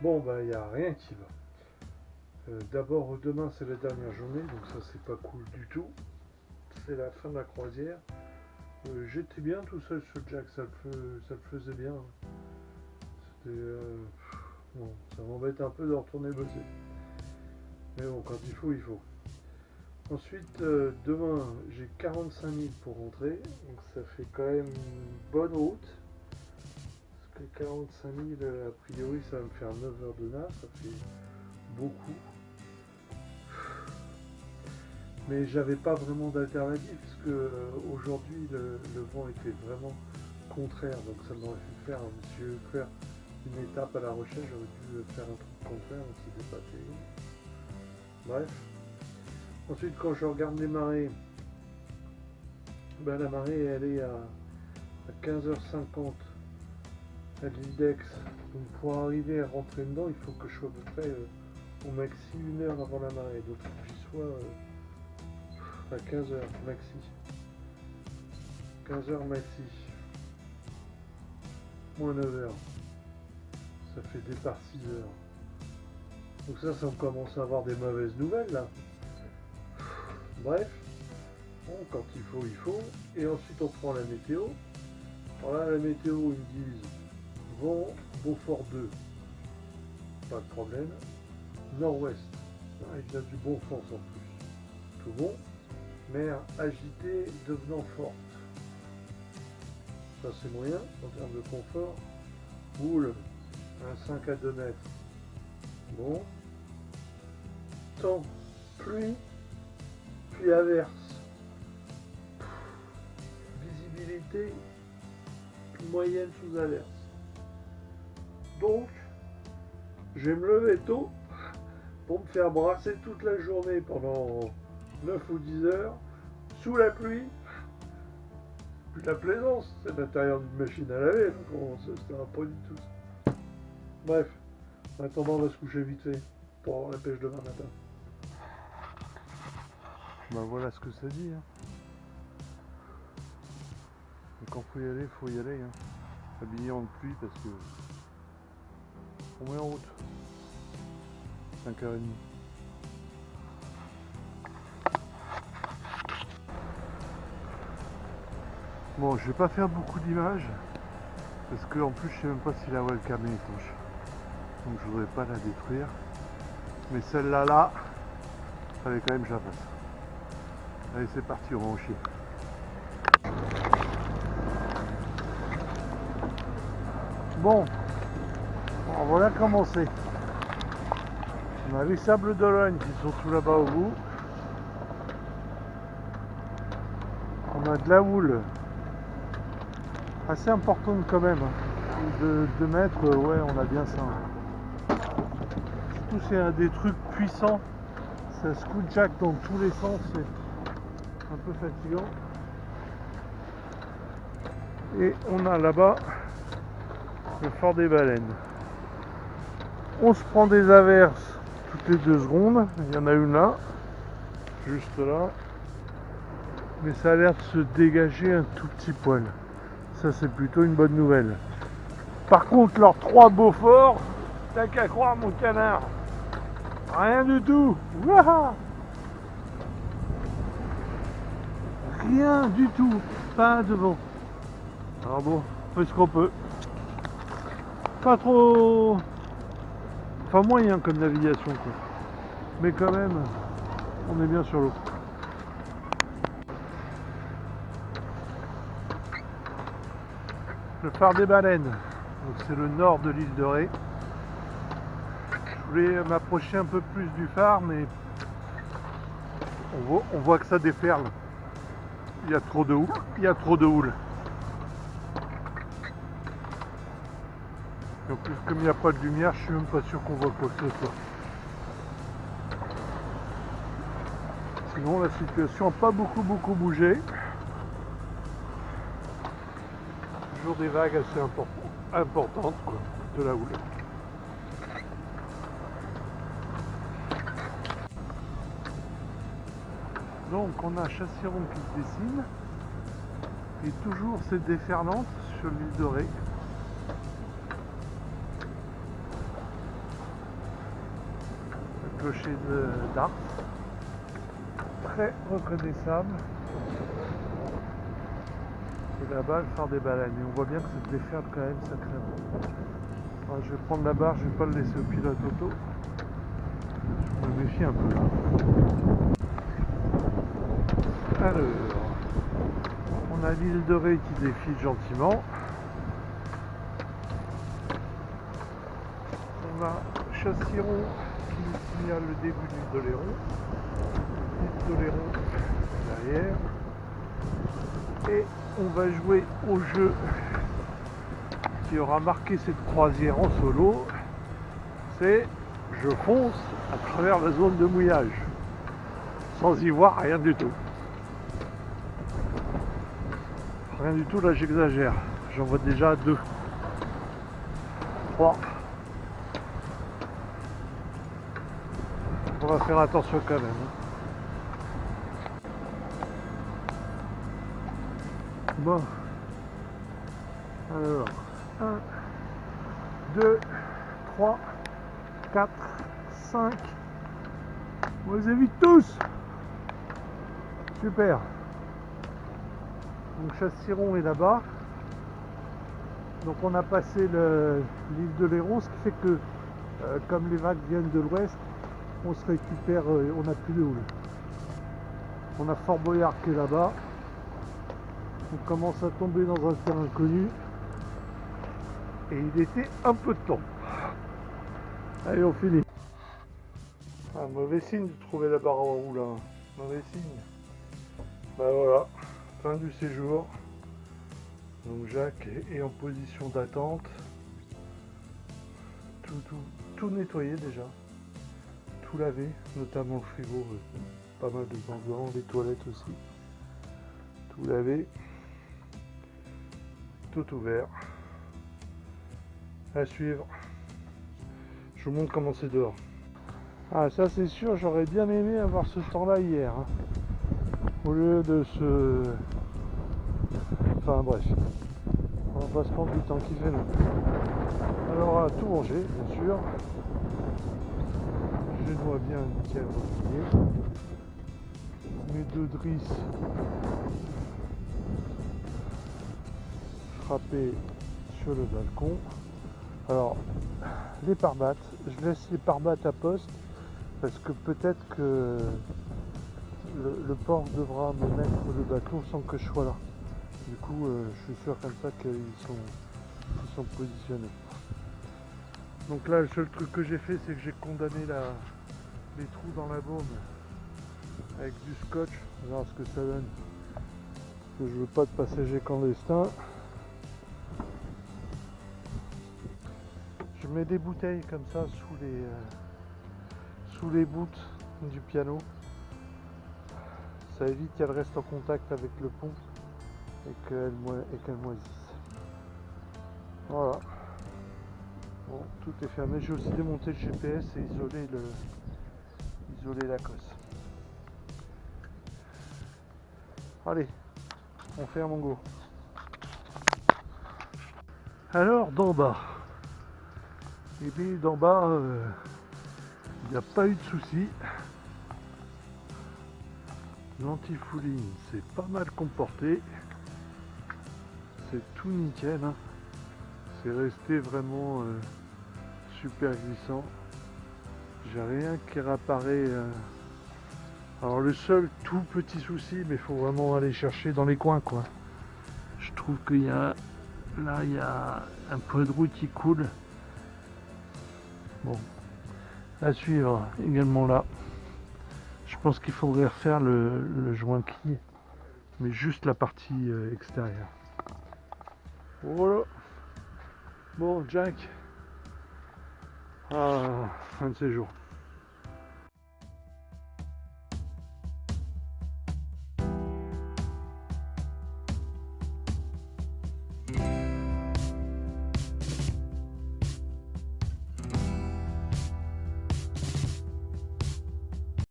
Bon, bah, il n'y a rien qui va. D'abord, demain, c'est la dernière journée, donc ça, c'est pas cool du tout. C'est la fin de la croisière. J'étais bien tout seul sur Jack, ça le faisait bien. C'était. Bon, ça m'embête un peu de retourner bosser. Mais bon, quand il faut, il faut. Ensuite, demain, j'ai 45 000 pour rentrer, donc ça fait quand même une bonne route. Parce que 45 000, a priori, ça va me faire 9 heures de nage, ça fait beaucoup. Mais j'avais pas vraiment d'alternative, puisque aujourd'hui, le vent était vraiment contraire, donc ça m'aurait fait faire, si je veux faire une étape à La Rochelle, j'aurais dû faire un truc contraire, donc c'était pas terrible. Bref. Ensuite, quand je regarde les marées, ben, la marée elle est à 15h50 à l'île d'Aix. Donc pour arriver à rentrer dedans, il faut que je sois à peu près au maxi 1 heure avant la marée. Donc il faut que j'y sois à 15h maxi. 15h maxi. Moins 9h. Ça fait départ 6h. Donc ça on commence à avoir des mauvaises nouvelles là. Bref. Bon, quand il faut, il faut. Et ensuite, on prend la météo. Alors là, la météo, ils me disent vent Beaufort 2. Pas de problème. Nord-ouest. Ah, il y a du bon sens en plus. Tout bon. Mer agitée, devenant forte. Ça, c'est moyen en termes de confort. Houle, un 5 à 2 mètres. Bon. Temps, pluie, puis averse. Visibilité moyenne sous averse. Donc, je vais me lever tôt pour me faire brasser toute la journée pendant 9 ou 10 heures sous la pluie. Puis la plaisance, c'est l'intérieur d'une machine à laver, donc c'est un pas du tout ça. Bref, en attendant, on va se coucher vite fait pour avoir la pêche demain matin. Ben voilà ce que ça dit. Hein. Et quand faut y aller. Hein. Habillé en pluie parce que on met en route. 5h30. Bon, je vais pas faire beaucoup d'images parce que en plus je sais même pas si la webcam est étanche. Donc je voudrais pas la détruire. Mais celle-là là, fallait quand même que je la fasse. Allez, c'est parti, on va en chier. Bon, alors voilà comment c'est. On a les sables d'Olonne qui sont tout là-bas au bout. On a de la houle assez importante quand même. De 2 mètres, ouais, on a bien ça. Surtout c'est des trucs puissants. Ça scoot jack dans tous les sens, c'est un peu fatigant. Et on a là-bas le fort des baleines. On se prend des averses toutes les 2 secondes. Il y en a une là, juste là. Mais ça a l'air de se dégager un tout petit poil. Ça, c'est plutôt une bonne nouvelle. Par contre, leurs 3 Beaufort, t'as qu'à croire, mon canard. Rien du tout. Ouah, rien du tout. Pas de vent. Alors bon, on fait ce qu'on peut. Pas trop... Enfin, moyen comme navigation, quoi. Mais quand même, on est bien sur l'eau. Le phare des baleines. Donc c'est le nord de l'île de Ré. Je voulais m'approcher un peu plus du phare, mais on voit que ça déferle. Il y a trop de houle. Il y a trop de houle. Et en plus, comme il n'y a pas de lumière, je suis même pas sûr qu'on voit quoi que ce soit. Sinon, la situation n'a pas beaucoup bougé. Toujours des vagues assez importantes, quoi, de la houle. Donc on a Chasséron qui se dessine et toujours cette déferlante sur l'île de Ré. clocher d'Ars. Très reconnaissable. Et là-bas, le phare des baleines. Et on voit bien que ça se déferle quand même sacrément. Alors, je vais prendre la barre, je vais pas le laisser au pilote auto. Je me méfie un peu là. Alors, on a l'île de Ré qui défile gentiment. On a Chasseron qui nous signale le début du Doléron. L'île Doléron derrière. Et on va jouer au jeu qui aura marqué cette croisière en solo. C'est je fonce à travers la zone de mouillage sans y voir rien du tout. Rien du tout, là j'exagère. J'en vois déjà 2. 3. On va faire attention quand même. Bon. Alors, 1, 2, 3, 4, 5. On les évite tous. Super. Donc Chasseron est là-bas. Donc on a passé l'île de Léron, ce qui fait que comme les vagues viennent de l'ouest, on se récupère, on n'a plus de houle. On a Fort Boyard qui est là-bas. On commence à tomber dans un terrain inconnu. Et il était un peu de temps. Allez, on finit. Ah, mauvais signe de trouver la barre en roue là. Mauvais signe. Bah voilà, fin du séjour. Donc Jacques est en position d'attente. Tout nettoyé déjà. Tout lavé, notamment le frigo, pas mal de blanc, les toilettes aussi. Tout lavé. Tout ouvert. À suivre. Je vous montre comment c'est dehors. Ah ça c'est sûr, j'aurais bien aimé avoir ce temps-là hier. Hein. Au lieu de ce... Enfin bref. On va pas se prendre du temps qu'il fait non plus. Alors à tout ranger, bien sûr. Je dois bien nickel replier. Mes 2 drisses frappées sur le balcon. Alors, les pare-battes, je laisse les pare-battes à poste parce que peut-être que le port devra me mettre le bateau sans que je sois là. Du coup, je suis sûr comme ça qu'ils sont positionnés. Donc là, le seul truc que j'ai fait, c'est que j'ai condamné les trous dans la baume avec du scotch. On verra ce que ça donne. Parce que je veux pas de passagers clandestins. Je mets des bouteilles comme ça sous les bouts du piano. Ça évite qu'elles restent en contact avec le pont et qu'elles moisissent. Voilà. Bon, tout est fermé. J'ai aussi démonté le GPS et isolé la cosse. Allez, on ferme en go. Alors, d'en bas. Et bien d'en bas, il n'y a pas eu de soucis. L'antifouling s'est pas mal comporté. C'est tout nickel. Hein. C'est resté vraiment super glissant. J'ai rien qui réapparaît. Alors le seul tout petit souci, mais il faut vraiment aller chercher dans les coins quoi. Je trouve qu'il y a là il y a un point de route qui coule. Bon, à suivre également là. Je pense qu'il faudrait refaire le joint clé, mais juste la partie extérieure. Voilà. Bon, Jack. Ah, fin de séjour.